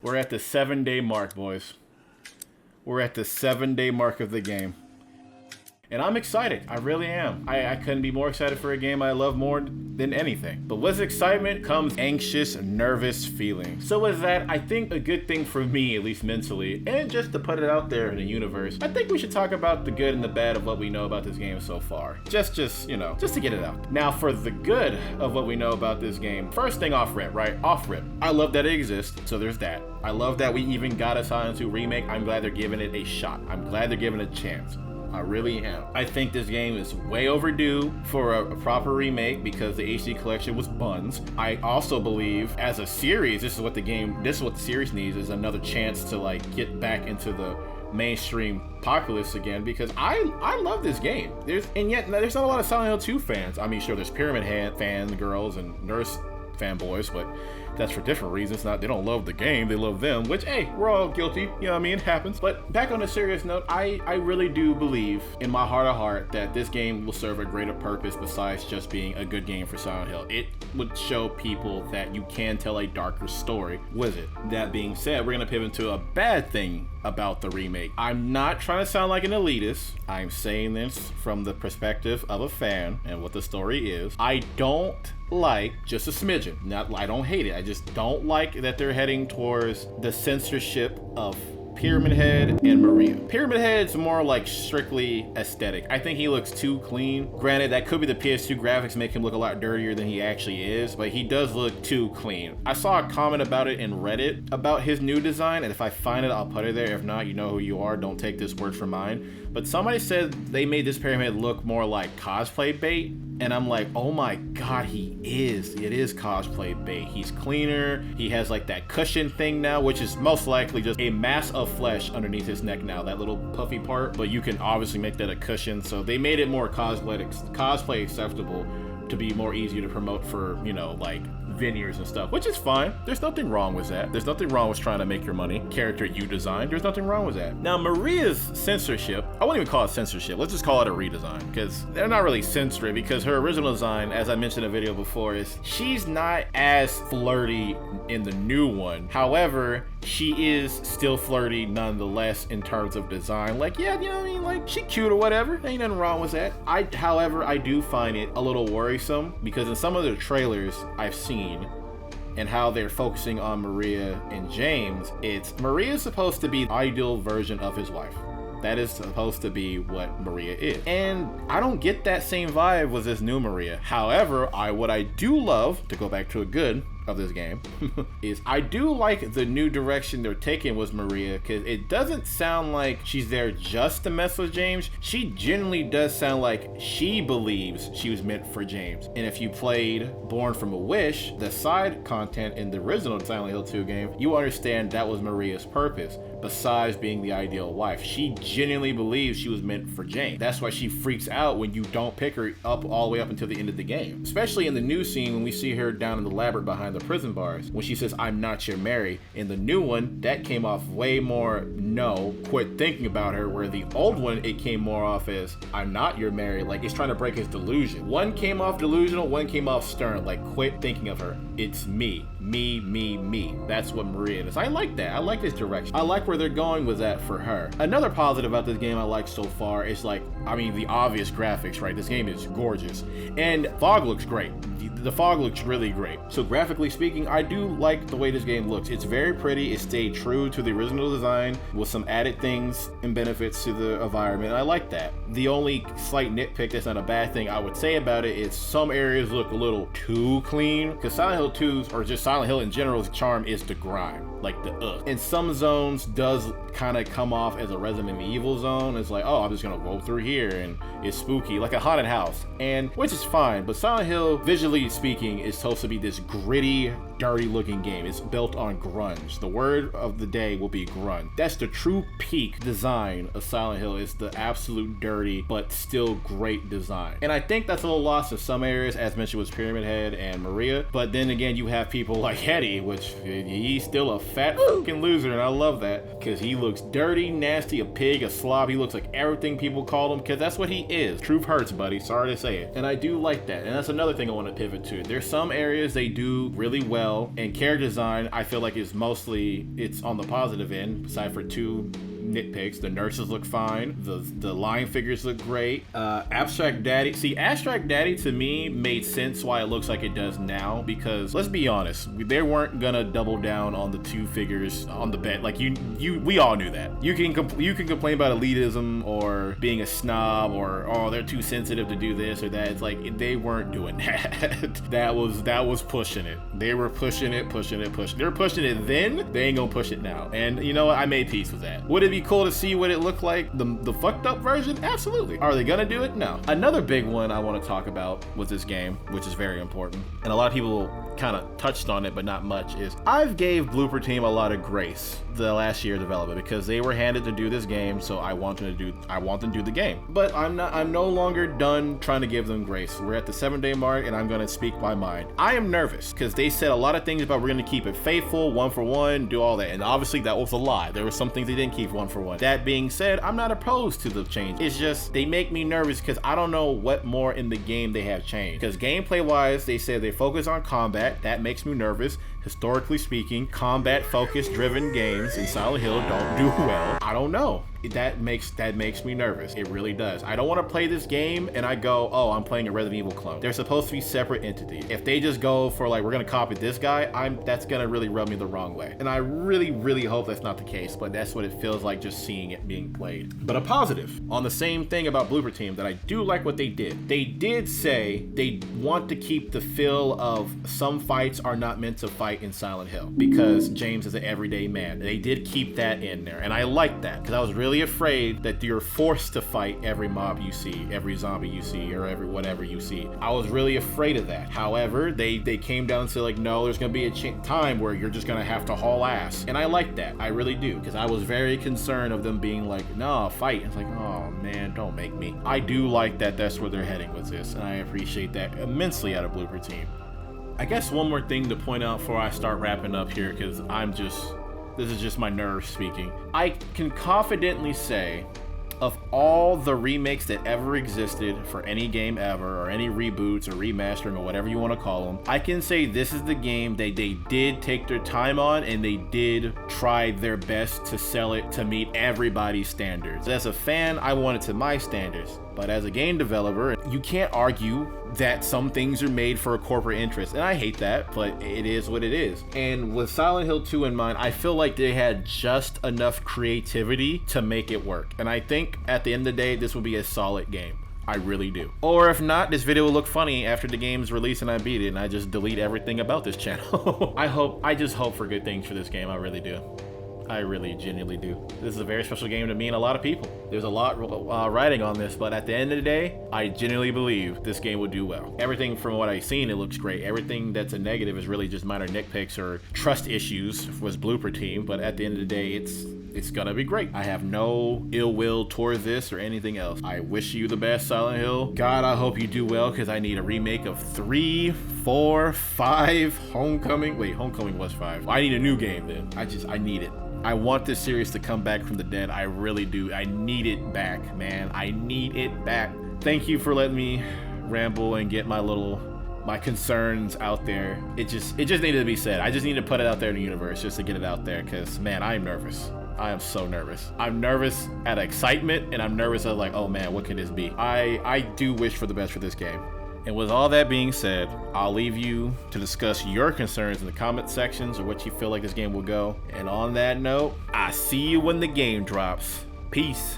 We're at the 7-day mark, boys. We're at the 7-day mark of the game. And I'm excited. I really am. I couldn't be more excited for a game I love more than anything. But with excitement comes anxious, nervous feeling. So with that, I think a good thing for me, at least mentally, and just to put it out there in the universe, I think we should talk about the good and the bad of what we know about this game so far. Just to get it out. Now, for the good of what we know about this game, first thing off rip, right? Off rip. I love that it exists, so there's that. I love that we even got a Silent Hill remake. I'm glad they're giving it a shot. I'm glad they're giving it a chance. I really am. I think this game is way overdue for a proper remake because the HD collection was buns. I also believe as a series, this is what the series needs, is another chance to like get back into the mainstream populace again, because I love this game. There's not a lot of Silent Hill 2 fans. I mean, sure, there's Pyramid Head fangirls and Nurse fanboys, but that's for different reasons. They don't love the game, they love them, which, hey, we're all guilty, you know what I mean, it happens. But back on a serious note, I really do believe in my heart of heart that this game will serve a greater purpose besides just being a good game for Silent Hill. It would show people that you can tell a darker story with it. That being said, we're gonna pivot to a bad thing about the remake. I'm not trying to sound like an elitist. I'm saying this from the perspective of a fan and what the story is. I don't like, just a smidgen, I don't hate it, I just don't like that they're heading towards the censorship of Pyramid Head and Maria. Pyramid Head's more like strictly aesthetic. I think he looks too clean. Granted, that could be the PS2 graphics make him look a lot dirtier than he actually is, but he does look too clean. I saw a comment about it in Reddit about his new design, and if I find it, I'll put it there. If not, you know who you are. Don't take this word for mine. But somebody said they made this Pyramid look more like cosplay bait, and I'm like, oh my god, he is. It is cosplay bait. He's cleaner. He has like that cushion thing now, which is most likely just a mass of flesh underneath his neck now, that little puffy part, but you can obviously make that a cushion. So they made it more cosplay acceptable to be more easy to promote for, you know, like veneers and stuff, which is fine. There's nothing wrong with that. There's nothing wrong with trying to make your money. Character you designed, there's nothing wrong with that. Now, Maria's censorship, I wouldn't even call it censorship. Let's just call it a redesign, because they're not really censoring, because her original design, as I mentioned in a video before, is she's not as flirty in the new one. However, she is still flirty nonetheless in terms of design. Like, yeah, you know what I mean? Like, she cute or whatever. Ain't nothing wrong with that. However, I do find it a little worrisome because in some of the trailers I've seen and how they're focusing on Maria and James, Maria's supposed to be the ideal version of his wife. That is supposed to be what Maria is. And I don't get that same vibe with this new Maria. However, what I do love, to go back to a good of this game, is I do like the new direction they're taking with Maria, because it doesn't sound like she's there just to mess with James. She genuinely does sound like she believes she was meant for James. And if you played Born from a Wish, the side content in the original Silent Hill 2 game, you understand that was Maria's purpose. Besides being the ideal wife, she genuinely believes she was meant for James. That's why she freaks out when you don't pick her up all the way up until the end of the game. Especially in the new scene when we see her down in the labyrinth behind the prison bars, when she says, "I'm not your Mary." In the new one, that came off way more, no, quit thinking about her, where the old one, it came more off as, "I'm not your Mary." Like, it's trying to break his delusion. One came off delusional, one came off stern, like, quit thinking of her. It's me. Me. That's what Maria is. I like that. I like this direction. I like where they're going with that for her. Another positive about this game I like so far is, like, I mean, the obvious graphics, right? This game is gorgeous. And fog looks great. The fog looks really great. So graphically speaking, I do like the way this game looks. It's very pretty. It stayed true to the original design with some added things and benefits to the environment. I like that. The only slight nitpick that's not a bad thing I would say about it is some areas look a little too clean, because Silent Hill 2's, or just Silent Hill in general's charm is the grime, like the ugh. And some zones does kind of come off as a Resident Evil zone. It's like, oh, I'm just gonna roll through here and it's spooky, like a haunted house, and which is fine. But Silent Hill, visually speaking, is supposed to be this gritty, dirty looking game. It's built on grunge. The word of the day will be grunge. That's the true peak design of Silent Hill, is the absolute dirty but still great design. And I think that's a little lost in some areas, as mentioned with Pyramid Head and Maria. But then again, you have people like Hetty, which he's still a fat fucking loser, and I love that, because he looks dirty, nasty, a pig, a slob. He looks like everything people call him, because that's what he is. Truth hurts, buddy. Sorry to say it. And I do like that. And that's another thing I want to pivot to. There's some areas they do really well well, and character design I feel like is mostly, it's on the positive end, aside for 2 nitpicks. The nurses look fine, the line figures look great. Abstract Daddy, see, Abstract Daddy to me made sense why it looks like it does now, because let's be honest, they weren't gonna double down on the 2 figures on the bet. Like we all knew that. You can complain about elitism or being a snob or, oh, they're too sensitive to do this or that. It's like they weren't doing that. that was pushing it. They were pushing it. They were pushing it then, they ain't gonna push it now. And you know what, I made peace with that. Would it be cool to see what it looked like, the fucked up version? Absolutely. Are they gonna do it? No. Another big one I want to talk about with this game, which is very important, and a lot of people kind of touched on it but not much, is I've gave Blooper Team a lot of grace the last year of development because they were handed to do this game, so I want them to do the game. But I'm no longer done trying to give them grace. We're at the 7-day mark and I'm gonna speak my mind. I am nervous because they said a lot of things about we're gonna keep it faithful, 1 for 1, do all that, and obviously that was a lie. There were some things they didn't keep 1 for 1. That being said, I'm not opposed to the change. It's just they make me nervous because I don't know what more in the game they have changed. Because gameplay wise, they said they focus on combat. That makes me nervous. Historically speaking, combat focused driven games in Silent Hill don't do well. I don't know. That makes me nervous. It really does. I don't want to play this game and I go, oh, I'm playing a Resident Evil clone. They're supposed to be separate entities. If they just go for like, we're gonna copy this guy, that's gonna really rub me the wrong way. And I really hope that's not the case, but that's what it feels like just seeing it being played. But a positive on the same thing about Blooper Team that I do like what they did. They did say they want to keep the feel of some fights are not meant to fight in Silent Hill because James is an everyday man. They did keep that in there, and I like that because I was really afraid that you're forced to fight every mob you see, every zombie you see, or every whatever you see. I was really afraid of that. However, they came down to like, no, there's gonna be a time where you're just gonna have to haul ass, and I like that. I really do, because I was very concerned of them being like, no, fight. It's like, oh man, don't make me. I do like that that's where they're heading with this, and I appreciate that immensely out of Blooper Team. I guess one more thing to point out before I start wrapping up here, because this is just my nerves speaking. I can confidently say, of all the remakes that ever existed for any game ever, or any reboots or remastering or whatever you want to call them, I can say this is the game they did take their time on, and they did try their best to sell it to meet everybody's standards. As a fan, I want it to my standards. But as a game developer, you can't argue that some things are made for a corporate interest. And I hate that, but it is what it is. And with Silent Hill 2 in mind, I feel like they had just enough creativity to make it work. And I think at the end of the day, this will be a solid game. I really do. Or if not, this video will look funny after the game's release and I beat it and I just delete everything about this channel. I just hope for good things for this game. I really do. I really genuinely do. This is a very special game to me and a lot of people. There's a lot riding on this, but at the end of the day, I genuinely believe this game will do well. Everything from what I've seen, it looks great. Everything that's a negative is really just minor nitpicks or trust issues with Blooper Team, but at the end of the day, it's gonna be great. I have no ill will towards this or anything else. I wish you the best, Silent Hill. God, I hope you do well, because I need a remake of 3, 4, 5, Homecoming. Wait, Homecoming was 5. I need a new game then. I need it. I want this series to come back from the dead. I really do. I need it back, man. I need it back. Thank you for letting me ramble and get my concerns out there. It just needed to be said. I just need to put it out there in the universe just to get it out there, because man, I am nervous. I am so nervous. I'm nervous at excitement, and I'm nervous at like, oh man, what can this be? I do wish for the best for this game. And with all that being said, I'll leave you to discuss your concerns in the comment sections or what you feel like this game will go. And on that note, I see you when the game drops. Peace.